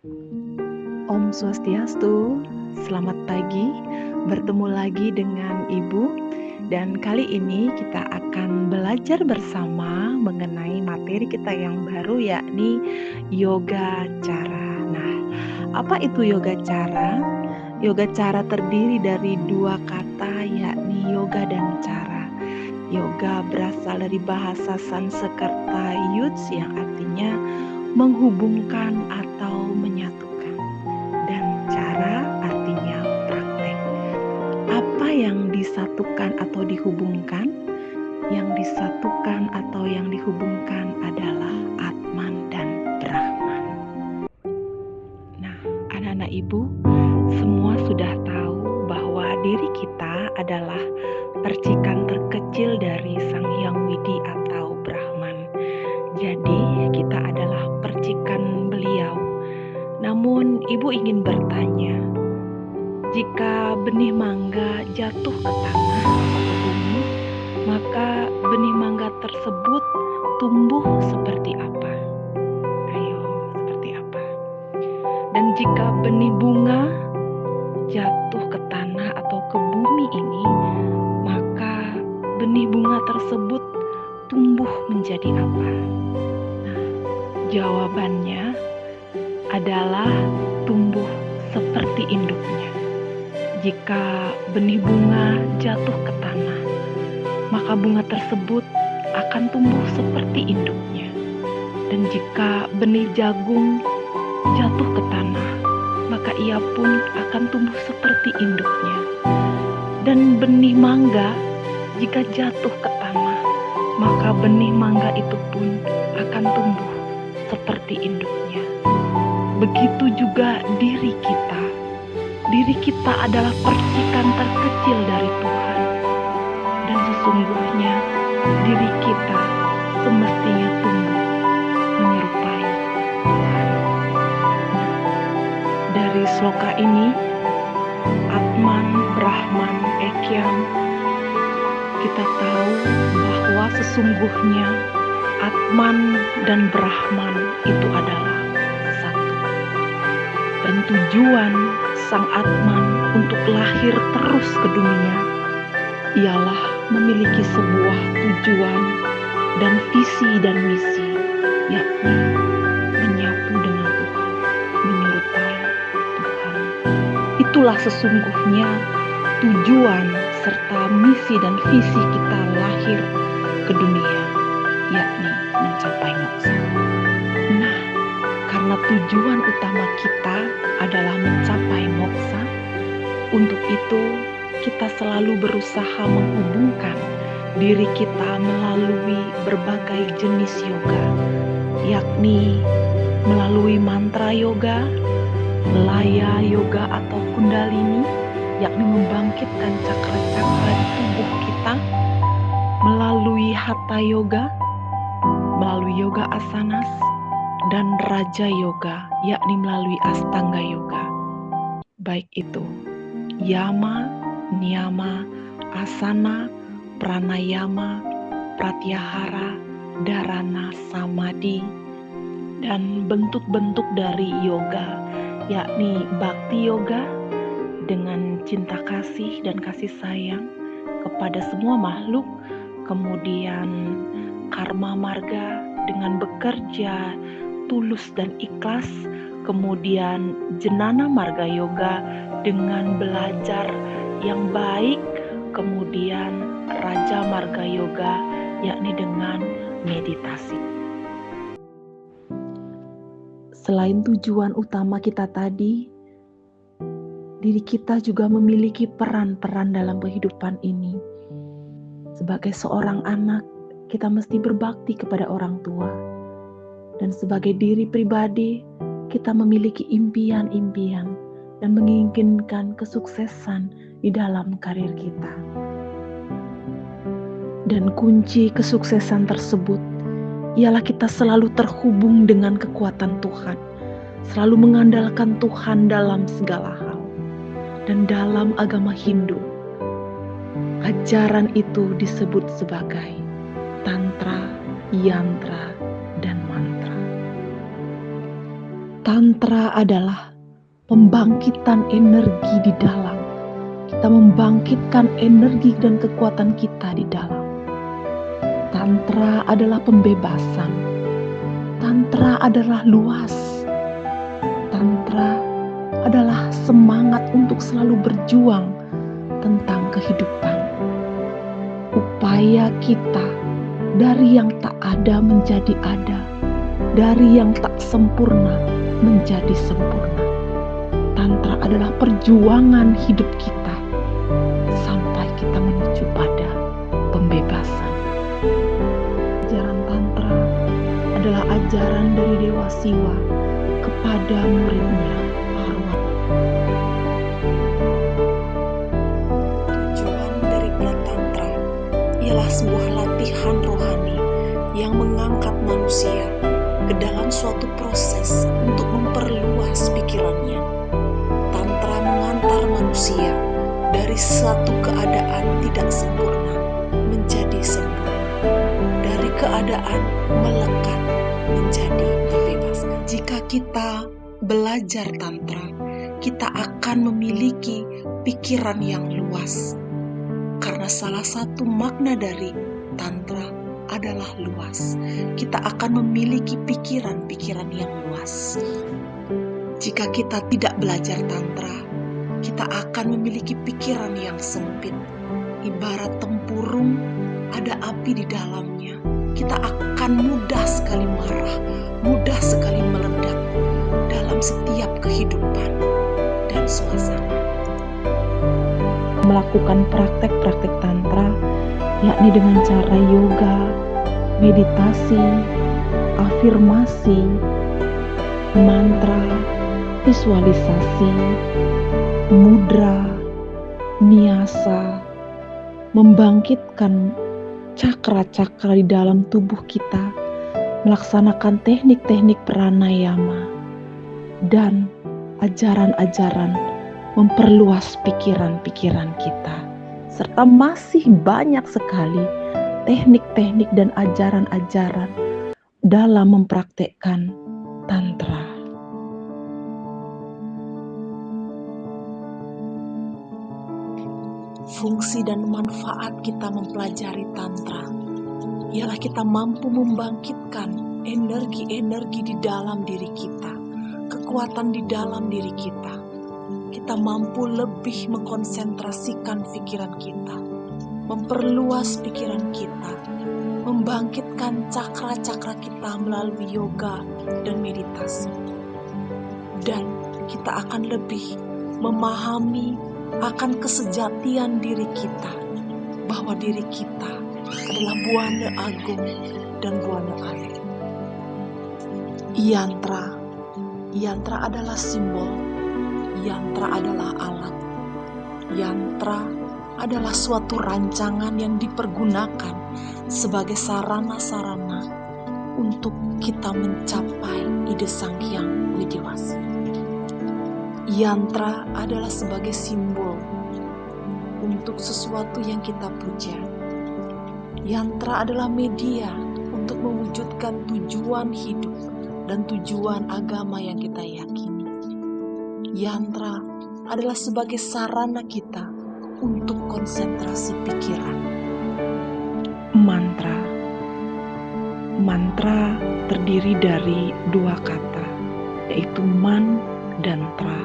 Om Swastiastu, selamat pagi. Bertemu lagi dengan Ibu dan kali ini kita akan belajar bersama mengenai materi kita yang baru yakni yoga cara. Nah, apa itu yoga cara? Yoga cara terdiri dari dua kata yakni yoga dan cara. Yoga berasal dari bahasa Sanskerta yuds yang artinya menghubungkan atau menyatukan. Dan cara artinya praktek. Apa yang disatukan atau dihubungkan? Yang disatukan atau yang dihubungkan adalah Atman dan Brahman. Nah, anak-anak ibu, semua sudah tahu bahwa diri kita adalah percikan terkecil dari Sang Hyang Widi atau Brahman. Jadi, kita adalah percikan beliau. Namun, ibu ingin bertanya, jika benih mangga jatuh ke tanah atau ke bumi, maka benih mangga tersebut tumbuh seperti apa? Ayo, seperti apa? Dan jika benih bunga jatuh ke tanah atau ke bumi ini, maka benih bunga tersebut tumbuh menjadi apa? Nah, jawabannya adalah tumbuh seperti induknya. Jika benih bunga jatuh ke tanah, maka bunga tersebut akan tumbuh seperti induknya. Dan jika benih jagung jatuh ke tanah, maka ia pun akan tumbuh seperti induknya. Dan benih mangga jika jatuh ke tanah, maka benih mangga itu pun akan tumbuh seperti induknya. Begitu juga diri kita. Diri kita adalah percikan terkecil dari Tuhan. Dan sesungguhnya diri kita semestinya tumbuh menyerupai Tuhan. Nah, dari sloka ini, Atman, Brahman, Ekyam, kita tahu bahwa sesungguhnya Atman dan Brahman itu adalah satu. Dan tujuan Sang Atman untuk lahir terus ke dunia ialah memiliki sebuah tujuan dan visi dan misi, yakni menyatu dengan Tuhan, menyerupai Tuhan. Itulah sesungguhnya tujuan serta misi dan visi kita lahir ke dunia, yakni mencapai moksa. Nah, karena tujuan utama kita adalah mencapai moksa, untuk itu kita selalu berusaha menghubungkan diri kita melalui berbagai jenis yoga, yakni melalui mantra yoga, laya yoga atau kundalini, yakni membangkitkan cakra-cakra di tubuh kita, melalui hatha yoga, melalui yoga asanas, dan raja yoga, yakni melalui astanga yoga. Baik itu yama, niyama, asana, pranayama, pratyahara, dharana, samadhi, dan bentuk-bentuk dari yoga, yakni bhakti yoga dengan cinta kasih dan kasih sayang kepada semua makhluk, kemudian karma marga dengan bekerja tulus dan ikhlas, kemudian jenana marga yoga dengan belajar yang baik, kemudian raja marga yoga yakni dengan meditasi. Selain tujuan utama kita tadi, diri kita juga memiliki peran-peran dalam kehidupan ini. Sebagai seorang anak, kita mesti berbakti kepada orang tua. Dan sebagai diri pribadi, kita memiliki impian-impian dan menginginkan kesuksesan di dalam karir kita. Dan kunci kesuksesan tersebut ialah kita selalu terhubung dengan kekuatan Tuhan, selalu mengandalkan Tuhan dalam segala hal. Dan dalam agama Hindu, ajaran itu disebut sebagai tantra, yantra, dan mantra. Tantra adalah pembangkitan energi di dalam. Kita membangkitkan energi dan kekuatan kita di dalam. Tantra adalah pembebasan. Tantra adalah luas. Tantra adalah semangat untuk selalu berjuang tentang kehidupan. Upaya kita dari yang tak ada menjadi ada, dari yang tak sempurna menjadi sempurna. Tantra adalah perjuangan hidup kita sampai kita menuju pada pembebasan. Ajaran Tantra adalah ajaran dari Dewa Siwa kepada muridnya Parwati. Tujuan dari Pratantra ialah sebuah latihan rohani yang mengangkat manusia ke dalam suatu proses untuk memperluas pikirannya. Tantra mengantar manusia dari satu keadaan tidak sempurna menjadi sempurna, dari keadaan melekat menjadi dibebaskan. Jika kita belajar Tantra, kita akan memiliki pikiran yang luas. Karena salah satu makna dari Tantra adalah luas. Kita akan memiliki pikiran-pikiran yang luas. Jika kita tidak belajar Tantra, kita akan memiliki pikiran yang sempit. Ibarat tempurung, ada api di dalamnya. Kita akan mudah sekali marah, mudah sekali meledak dalam setiap kehidupan dan suasana. Melakukan praktek-praktek Tantra, yakni dengan cara yoga, meditasi, afirmasi, mantra, visualisasi, mudra, niasa, membangkitkan cakra-cakra di dalam tubuh kita, melaksanakan teknik-teknik pranayama, dan ajaran-ajaran memperluas pikiran-pikiran kita. Serta masih banyak sekali teknik-teknik dan ajaran-ajaran dalam mempraktekkan Tantra. Fungsi dan manfaat kita mempelajari Tantra ialah kita mampu membangkitkan energi-energi di dalam diri kita, kekuatan di dalam diri kita. Kita mampu lebih mengkonsentrasikan pikiran kita, memperluas pikiran kita, membangkitkan cakra-cakra kita melalui yoga dan meditasi. Dan kita akan lebih memahami akan kesejatian diri kita, bahwa diri kita adalah buana agung dan buana air. Yantra adalah simbol, yantra adalah alat, yantra adalah suatu rancangan yang dipergunakan sebagai sarana-sarana untuk kita mencapai ide Sang Hyang Widiwasi. Yantra adalah sebagai simbol untuk sesuatu yang kita puja. Yantra adalah media untuk mewujudkan tujuan hidup dan tujuan agama yang kita yakini. Yantra adalah sebagai sarana kita untuk konsentrasi pikiran. Mantra terdiri dari dua kata, yaitu man dan tra.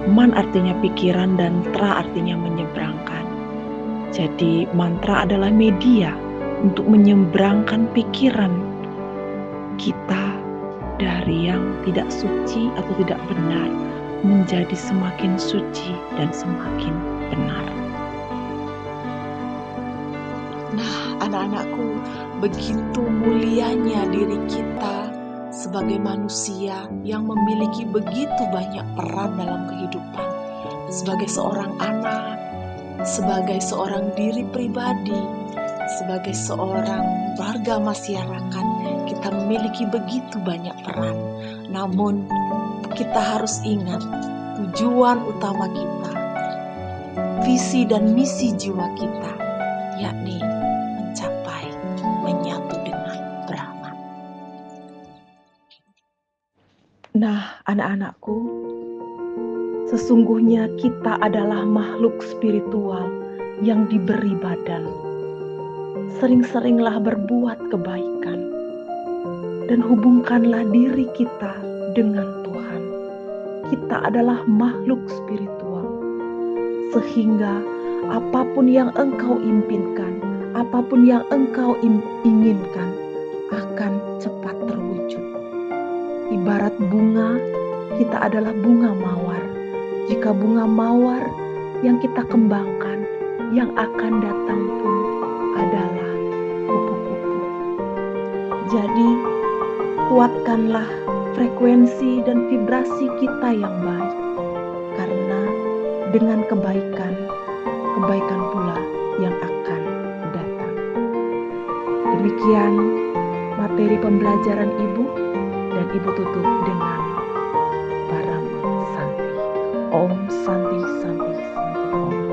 Man artinya pikiran dan tra artinya menyeberangkan. Jadi mantra adalah media untuk menyeberangkan pikiran kita dari yang tidak suci atau tidak benar menjadi semakin suci dan semakin benar. Nah, anak-anakku, begitu mulianya diri kita sebagai manusia yang memiliki begitu banyak peran dalam kehidupan. Sebagai seorang anak, sebagai seorang diri pribadi, sebagai seorang warga masyarakat, kita memiliki begitu banyak peran. Namun, kita harus ingat tujuan utama kita, visi dan misi jiwa kita, yakni mencapai menyatu dengan Brahman. Nah, anak-anakku, sesungguhnya kita adalah makhluk spiritual yang diberi badan. Sering-seringlah berbuat kebaikan dan hubungkanlah diri kita dengan Tuhan. Kita adalah makhluk spiritual, sehingga apapun yang engkau impikan, apapun yang engkau inginkan akan cepat terwujud. Ibarat bunga, kita adalah bunga mawar. Jika bunga mawar yang kita kembangkan, yang akan datang pun adalah kupu-kupu. Jadi, kuatkanlah frekuensi dan vibrasi kita yang baik, karena dengan kebaikan, kebaikan pula yang akan datang. Demikian materi pembelajaran Ibu, dan Ibu tutup dengan Parama Santi. Om Santi Santi Santi Om.